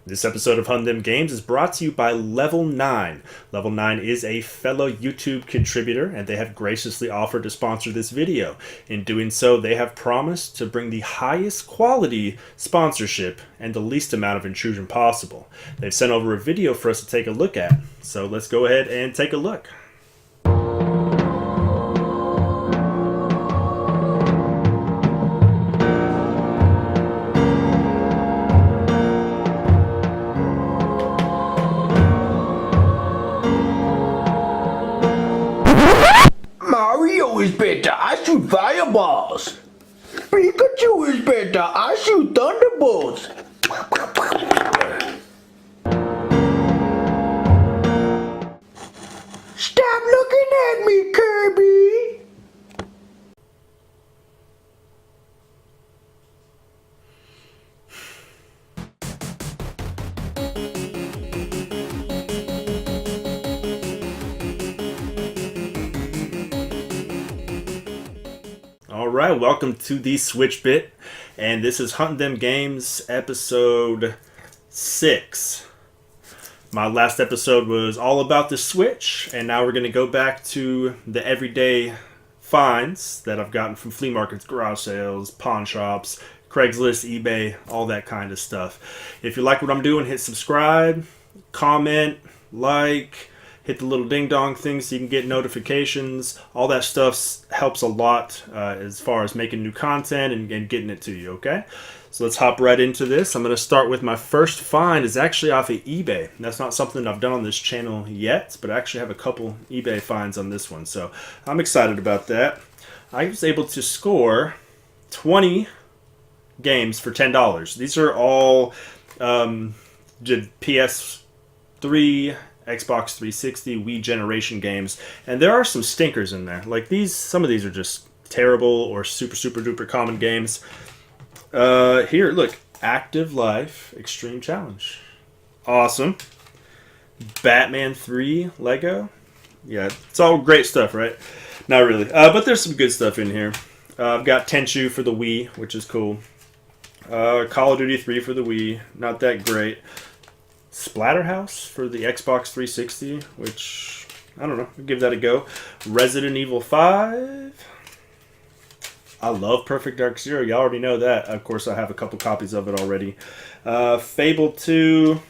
This episode of Huntin Games is brought to you by Level 9. Level 9 is a fellow YouTube contributor, and they have graciously offered to sponsor this video. In doing so, they have promised to bring the highest quality sponsorship and the least amount of intrusion possible. They've sent over a video for us to take a look at, so let's go ahead and take a look. Mario is better, I shoot fireballs. Pikachu is better, I shoot thunderbolts. Stop looking at me, Kirby. Alright, welcome to the Switch Bit, and this is Huntin Games episode 6. My last episode was all about the Switch, and now we're going to go back to the everyday finds that I've gotten from flea markets, garage sales, pawn shops, Craigslist, eBay, all that kind of stuff. If you like what I'm doing, hit subscribe, comment, like, hit the little ding dong thing so you can get notifications. All that stuff helps a lot as far as making new content and getting it to you, okay? So let's hop right into this. I'm going to start with my first find. Is actually off of eBay. That's not something I've done on this channel yet, but I actually have a couple eBay finds on this one. So I'm excited about that. I was able to score 20 games for $10. These are all PS3, Xbox 360, Wii generation games, and there are some stinkers in there. Like these, some of these are just terrible or super duper common games. Here, look, Active Life Extreme Challenge, awesome. Batman 3 Lego, yeah, it's all great stuff, right? Not really, but there's some good stuff in here. I've got Tenchu for the Wii, which is cool. Call of Duty 3 for the Wii, not that great. Splatterhouse for the Xbox 360, which, I don't know, I'll give that a go. Resident Evil 5. I love Perfect Dark Zero. You already know that. Of course, I have a couple copies of it already. Fable 2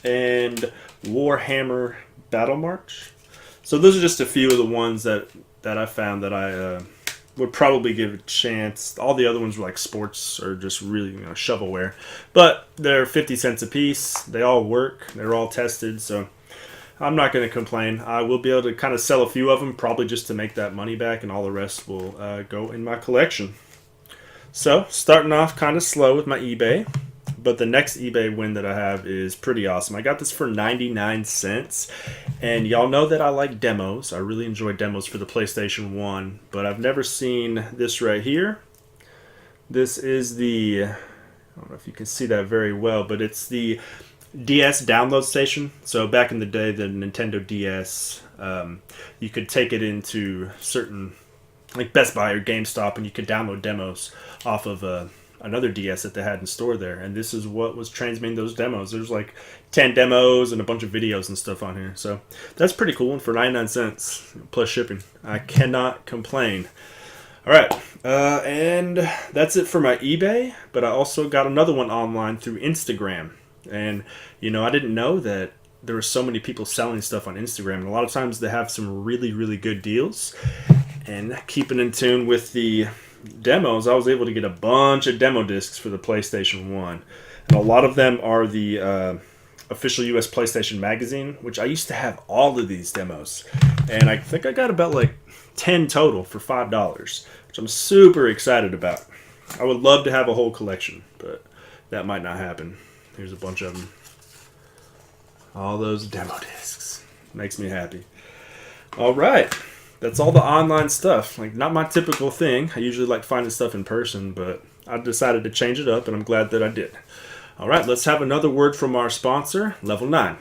and Warhammer Battle March. So those are just a few of the ones that I found that I would probably give a chance. All the other ones were like sports or just really, shovelware. But they're 50 cents a piece. They all work. They're all tested. So I'm not going to complain. I will be able to kind of sell a few of them, probably just to make that money back, and all the rest will go in my collection. So starting off kind of slow with my eBay. But the next eBay win that I have is pretty awesome. I got this for 99 cents. And y'all know that I like demos. I really enjoy demos for the PlayStation 1. But I've never seen this right here. This is the, I don't know if you can see that very well, but it's the DS download station. So back in the day, the Nintendo DS, you could take it into certain, like Best Buy or GameStop, and you could download demos off of another DS that they had in store there, and this is what was transmitting those demos. There's like 10 demos and a bunch of videos and stuff on here, so that's pretty cool. And for 99 cents plus shipping, I cannot complain. Alright, and that's it for my eBay, but I also got another one online through Instagram. And I didn't know that there were so many people selling stuff on Instagram, and a lot of times they have some really good deals. And keeping in tune with the demos, I was able to get a bunch of demo discs for the PlayStation 1, and a lot of them are the official US PlayStation magazine, which I used to have all of these demos, and I think I got about like 10 total for $5, which I'm super excited about. I would love to have a whole collection, but that might not happen. Here's a bunch of them. All those demo discs. Makes me happy. Alright. That's all the online stuff. Like, not my typical thing. I usually like finding stuff in person, but I decided to change it up, and I'm glad that I did. Alright, let's have another word from our sponsor, Level 9.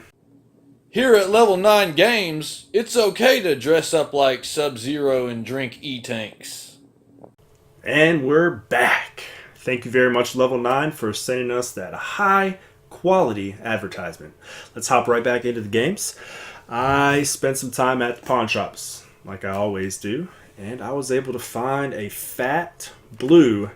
Here at Level 9 Games, it's okay to dress up like Sub-Zero and drink E-Tanks. And we're back. Thank you very much, Level 9, for sending us that high quality advertisement. Let's hop right back into the games. I spent some time at the pawn shops, like I always do, and I was able to find a fat blue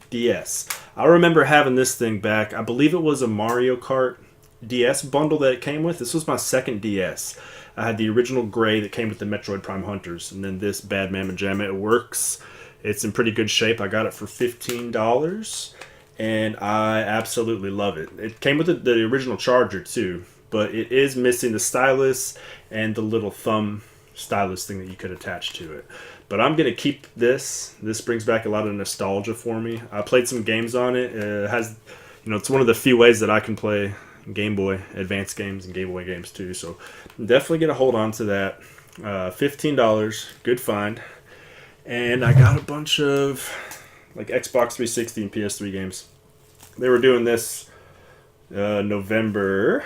DS. I remember having this thing back. I believe it was a Mario Kart DS bundle that it came with. This was my second DS. I had the original gray that came with the Metroid Prime Hunters, and then this Bad Mamma Jamma. It works. It's in pretty good shape. I got it for $15, and I absolutely love it. It came with the original charger too, but it is missing the stylus and the little thumb stylus thing that you could attach to it. But I'm going to keep this. This brings back a lot of nostalgia for me. I played some games on it. It has, it's one of the few ways that I can play Game Boy Advance games and Game Boy games too. So I'm definitely going to hold on to that. $15, good find. And I got a bunch of like Xbox 360 and PS3 games. They were doing this November,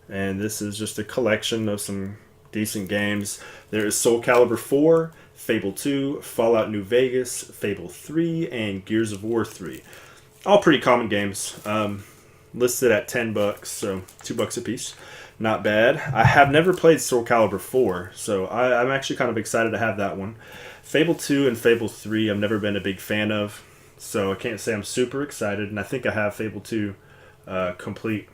and this is just a collection of some decent games. There is Soul Calibur 4, Fable 2, Fallout New Vegas, Fable 3, and Gears of War 3. All pretty common games. Listed at $10, so $2 a piece. Not bad. I have never played Soul Calibur 4, so I'm actually kind of excited to have that one. Fable 2 and Fable 3 I've never been a big fan of, so I can't say I'm super excited, and I think I have Fable 2 complete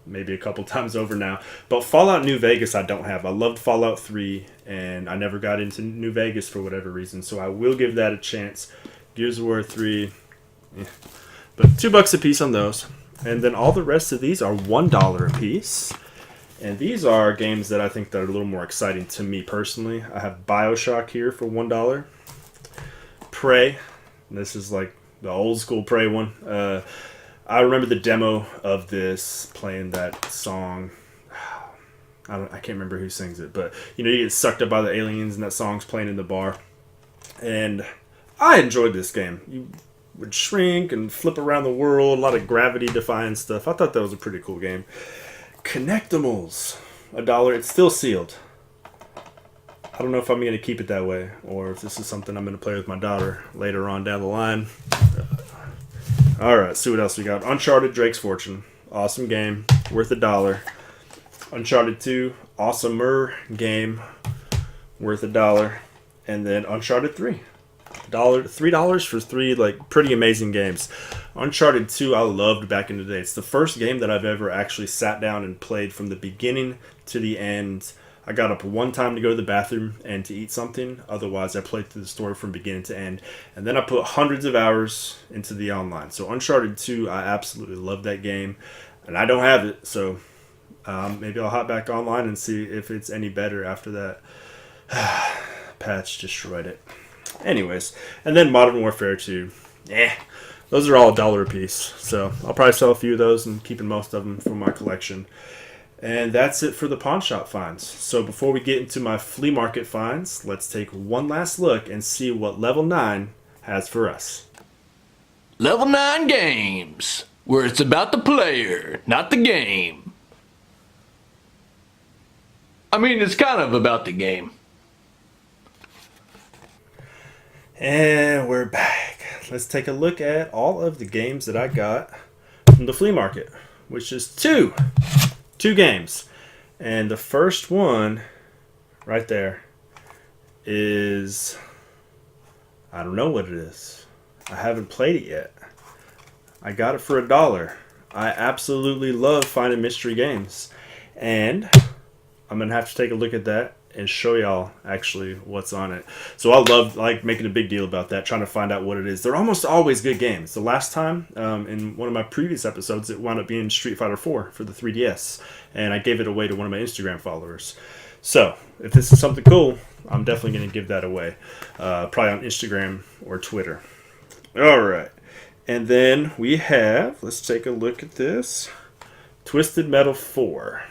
maybe a couple times over now. But Fallout New Vegas I don't have. I loved Fallout 3, and I never got into New Vegas for whatever reason, so I will give that a chance. Gears of War 3, but $2 a piece on those. And then all the rest of these are $1 a piece. And these are games that I think that are a little more exciting to me personally. I have BioShock here for $1. Prey. This is like the old school Prey one. I remember the demo of this playing that song. I can't remember who sings it, but you get sucked up by the aliens and that song's playing in the bar. And I enjoyed this game. You would shrink and flip around the world, a lot of gravity-defying stuff. I thought that was a pretty cool game. Connectimals, $1. It's still sealed. I don't know if I'm going to keep it that way, or if this is something I'm going to play with my daughter later on down the line. Alright, see what else we got. Uncharted Drake's Fortune. Awesome game. Worth $1. Uncharted 2. Awesomer game. Worth $1. And then Uncharted 3. $3 for 3 like pretty amazing games. Uncharted 2 I loved back in the day. It's the first game that I've ever actually sat down and played from the beginning to the end. I got up one time to go to the bathroom and to eat something. Otherwise, I played through the story from beginning to end. And then I put hundreds of hours into the online. So Uncharted 2, I absolutely love that game. And I don't have it, so maybe I'll hop back online and see if it's any better after that. Patch destroyed it. Anyways, and then Modern Warfare 2. Those are all $1 a piece. So I'll probably sell a few of those and keeping most of them for my collection. And that's it for the pawn shop finds. So before we get into my flea market finds, let's take one last look and see what Level 9 has for us. Level 9 games, where it's about the player, not the game. I mean, it's kind of about the game. And we're back. Let's take a look at all of the games that I got from the flea market, which is two games. And the first one right there is, I don't know what it is. I haven't played it yet. I got it for $1. I absolutely love finding mystery games. And I'm going to have to take a look at that and show y'all actually what's on it. So I love making a big deal about that, trying to find out what it is. They're almost always good games. The last time in one of my previous episodes, it wound up being Street Fighter 4 for the 3DS, and I gave it away to one of my Instagram followers. So if this is something cool, I'm definitely going to give that away, probably on Instagram or Twitter. All right, and then we have, let's take a look at this, Twisted Metal 4.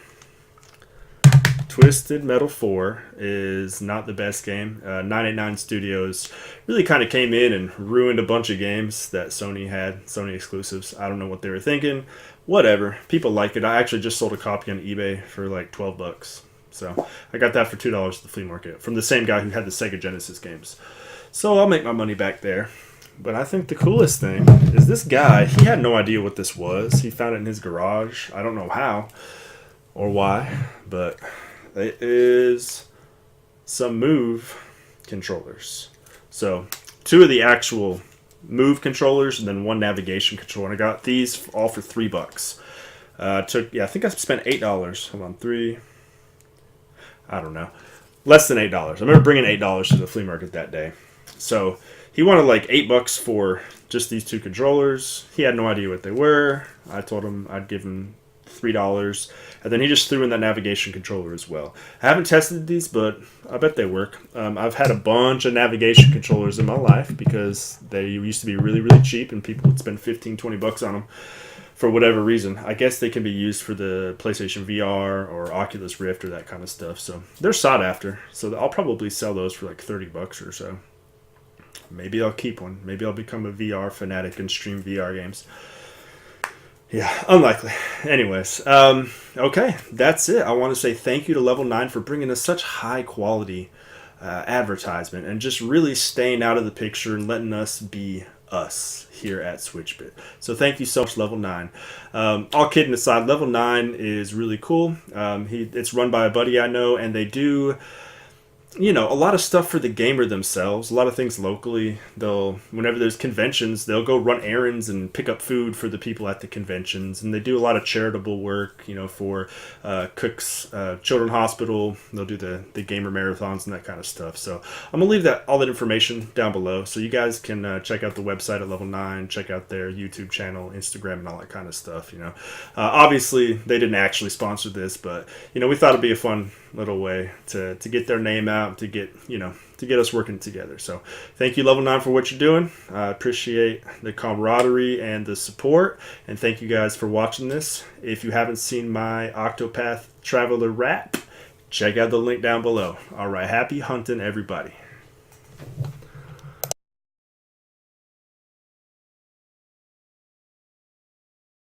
Twisted Metal 4 is not the best game. 989 Studios really kind of came in and ruined a bunch of games that Sony had, Sony exclusives. I don't know what they were thinking. Whatever. People like it. I actually just sold a copy on eBay for like $12. So I got that for $2 at the flea market from the same guy who had the Sega Genesis games. So I'll make my money back there. But I think the coolest thing is this guy, he had no idea what this was. He found it in his garage. I don't know how or why, but it is some Move controllers. So 2 of the actual Move controllers and then 1 navigation controller. And I got these all for $3. I think I spent $8. Hold on, 3. I don't know. Less than $8. I remember bringing $8 to the flea market that day. So he wanted like $8 for just these 2 controllers. He had no idea what they were. I told him I'd give him $3, and then he just threw in that navigation controller as well. I haven't tested these, but I bet they work. I've had a bunch of navigation controllers in my life because they used to be really, really cheap, and people would spend $15-20 on them for whatever reason. I guess they can be used for the PlayStation VR or Oculus Rift or that kind of stuff. So they're sought after. So I'll probably sell those for like $30 or so. Maybe I'll keep one. Maybe I'll become a VR fanatic and stream VR games. Yeah, unlikely. Anyways, okay, that's it. I want to say thank you to Level 9 for bringing us such high quality advertisement and just really staying out of the picture and letting us be us here at SwitchBit. So thank you so much, Level 9. All kidding aside, Level 9 is really cool. It's run by a buddy I know, and they do a lot of stuff for the gamer themselves, a lot of things locally. Whenever there's conventions, they'll go run errands and pick up food for the people at the conventions. And they do a lot of charitable work, for Cook's Children's Hospital. They'll do the gamer marathons and that kind of stuff. So I'm going to leave all that information down below. So you guys can check out the website at Level 9, check out their YouTube channel, Instagram, and all that kind of stuff, Obviously, they didn't actually sponsor this, but, we thought it'd be a fun little way to get their name out, to get us working together. So thank you, Level 9, for what you're doing. I appreciate the camaraderie and the support, and thank you guys for watching this. If you haven't seen my Octopath Traveler rap, check out the link down below. All right, happy hunting, everybody.